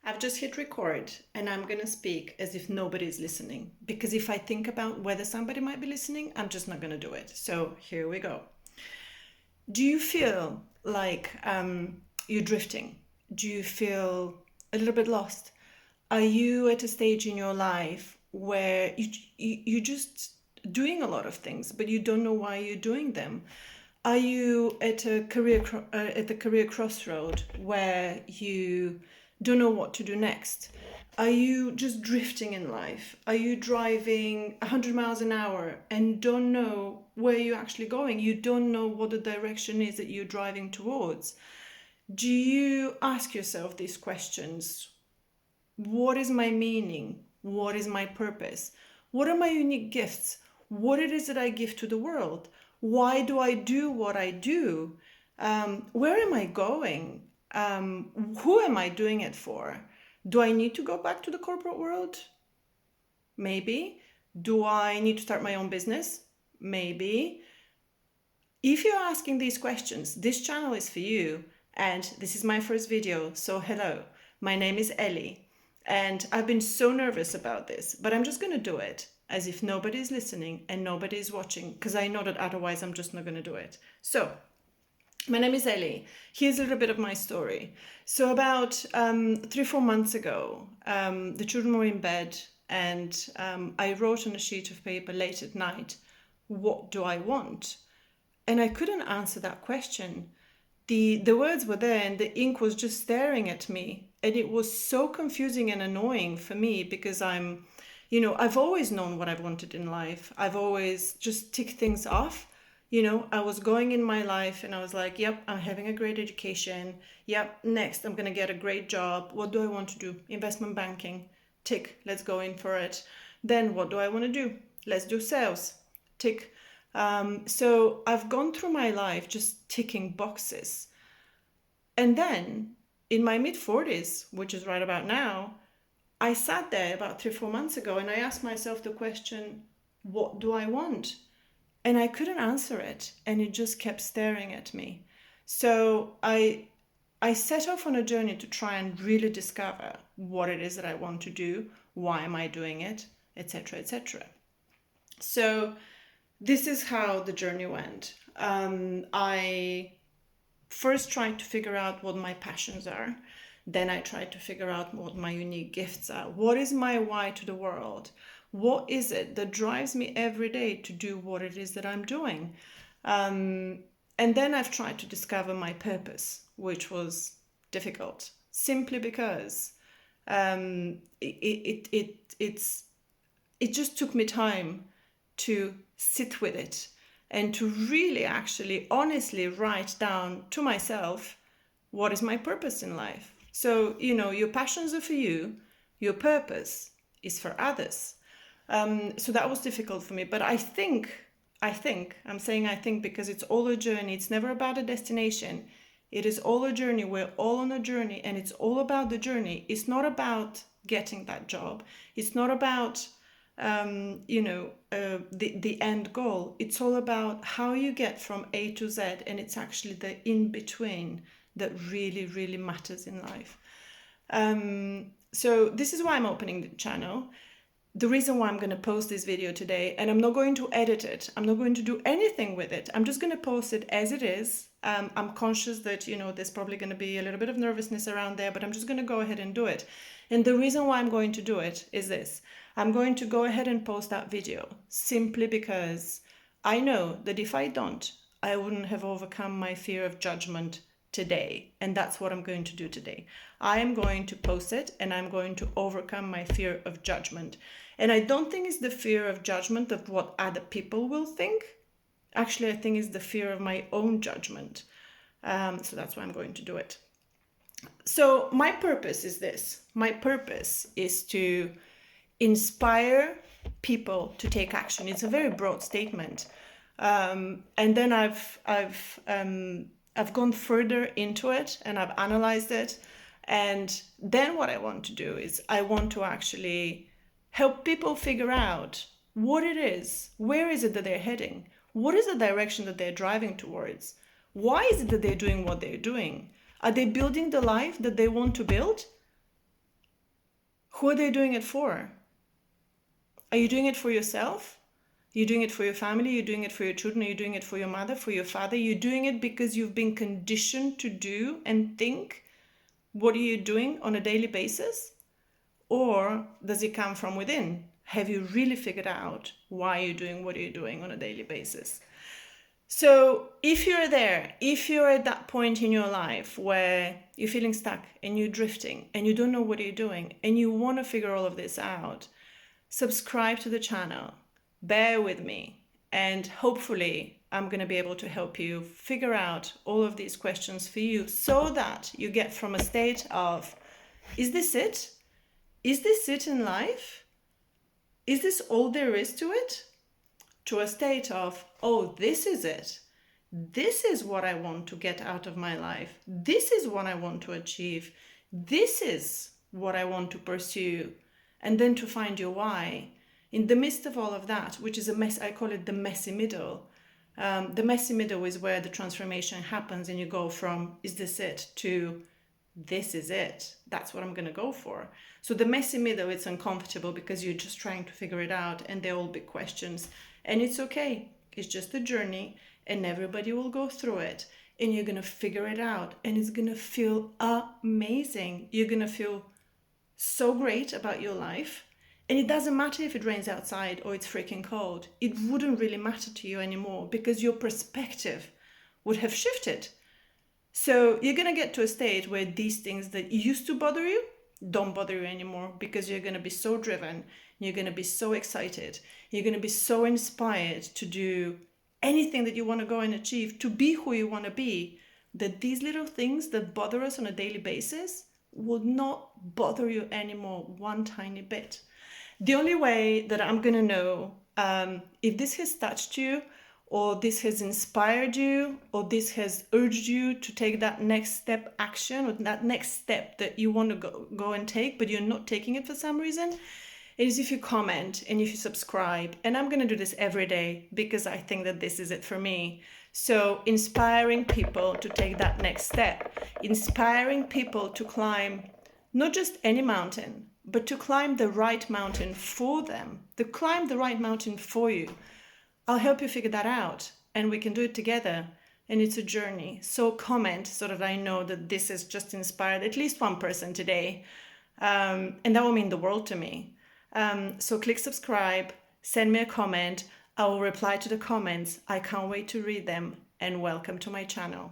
I've just hit record and I'm going to speak as if nobody's listening. Because if I think about whether somebody might be listening, I'm just not going to do it. So here we go. Do you feel like you're drifting? Do you feel a little bit lost? Are you at a stage in your life where you're just doing a lot of things, but you don't know why you're doing them? Are you at a career crossroad where you don't know what to do next? Are you just drifting in life? Are you driving 100 miles an hour and don't know where you're actually going? You don't know what the direction is that you're driving towards. Do you ask yourself these questions? What is my meaning? What is my purpose? What are my unique gifts? What it is that I give to the world? Why do I do what I do? Where am I going? Who am I doing it for? Do I need to go back to the corporate world? Maybe. Do I need to start my own business? Maybe. If you're asking these questions, this channel is for you. And this is my first video. So hello, my name is Ellie. And I've been so nervous about this, but I'm just going to do it as if nobody's listening and nobody's watching, because I know that otherwise I'm just not going to do it. So my name is Ellie. Here's a little bit of my story. So about 3-4 months ago, the children were in bed and I wrote on a sheet of paper late at night, what do I want? And I couldn't answer that question. The words were there and the ink was just staring at me. And it was so confusing and annoying for me because I've always known what I've wanted in life. I've always just ticked things off. I was going in my life and I was like, yep, I'm having a great education. Yep, next I'm going to get a great job. What do I want to do? Investment banking. Tick, let's go in for it. Then what do I want to do? Let's do sales. Tick. So I've gone through my life just ticking boxes. And then in my mid-40s, which is right about now, I sat there about 3-4 months ago and I asked myself the question, what do I want? And I couldn't answer it. And it just kept staring at me. So I set off on a journey to try and really discover what it is that I want to do, why am I doing it, etc., etc. So this is how the journey went. I first tried to figure out what my passions are. Then I tried to figure out what my unique gifts are. What is my why to the world? What is it that drives me every day to do what it is that I'm doing? And then I've tried to discover my purpose, which was difficult, simply because it just took me time to sit with it and to really actually honestly write down to myself, what is my purpose in life? So, your passions are for you, your purpose is for others. So that was difficult for me, but I'm saying I think because it's all a journey. It's never about a destination. It is all a journey. We're all on a journey and it's all about the journey. It's not about getting that job. It's not about the end goal. It's all about how you get from A to Z, and it's actually the in between that really, really matters in life. So this is why I'm opening the channel. The reason why I'm going to post this video today, and I'm not going to edit it. I'm not going to do anything with it. I'm just going to post it as it is. I'm conscious that, there's probably going to be a little bit of nervousness around there, but I'm just going to go ahead and do it. And the reason why I'm going to do it is this. I'm going to go ahead and post that video simply because I know that if I don't, I wouldn't have overcome my fear of judgment today. And that's what I'm going to do today. I am going to post it and I'm going to overcome my fear of judgment. And I don't think it's the fear of judgment of what other people will think. Actually, I think it's the fear of my own judgment. So that's why I'm going to do it. So my purpose is this. My purpose is to inspire people to take action. It's a very broad statement. And then I've gone further into it and I've analyzed it. And then what I want to do is I want to actually help people figure out what it is, where is it that they're heading, what is the direction that they're driving towards, why is it that they're doing what they're doing, are they building the life that they want to build, Who are they doing it for? Are you doing it for yourself? Are you doing it for your family? Are you doing it for your children? Are you doing it for your mother, for your father? Are you doing it because you've been conditioned to do and think what are you doing on a daily basis? Or does it come from within? Have you really figured out why you're doing what you're doing on a daily basis? So if you're there, if you're at that point in your life where you're feeling stuck and you're drifting and you don't know what you're doing and you want to figure all of this out, subscribe to the channel, bear with me, and hopefully I'm going to be able to help you figure out all of these questions for you so that you get from a state of, is this it? Is this it in life? Is this all there is to it? To a state of, oh, this is it. This is what I want to get out of my life. This is what I want to achieve. This is what I want to pursue. And then to find your why. In the midst of all of that, which is a mess, I call it the messy middle. The messy middle is where the transformation happens and you go from, is this it, to this is it. That's what I'm going to go for. So the messy middle, it's uncomfortable because you're just trying to figure it out and they're all big questions. And it's okay. It's just a journey and everybody will go through it and you're going to figure it out and it's going to feel amazing. You're going to feel so great about your life. And it doesn't matter if it rains outside or it's freaking cold. It wouldn't really matter to you anymore because your perspective would have shifted. So you're going to get to a state where these things that used to bother you don't bother you anymore because you're going to be so driven. You're going to be so excited. You're going to be so inspired to do anything that you want to go and achieve, to be who you want to be, that these little things that bother us on a daily basis will not bother you anymore one tiny bit. The only way that I'm going to know if this has touched you or this has inspired you or this has urged you to take that next step action or that next step that you want to go and take, but you're not taking it for some reason, is if you comment and if you subscribe. And I'm going to do this every day because I think that this is it for me. So inspiring people to take that next step, inspiring people to climb not just any mountain, but to climb the right mountain for them, to climb the right mountain for you. I'll help you figure that out and we can do it together. And it's a journey. So comment so that I know that this has just inspired at least one person today. And that will mean the world to me. So click subscribe, send me a comment. I will reply to the comments. I can't wait to read them and welcome to my channel.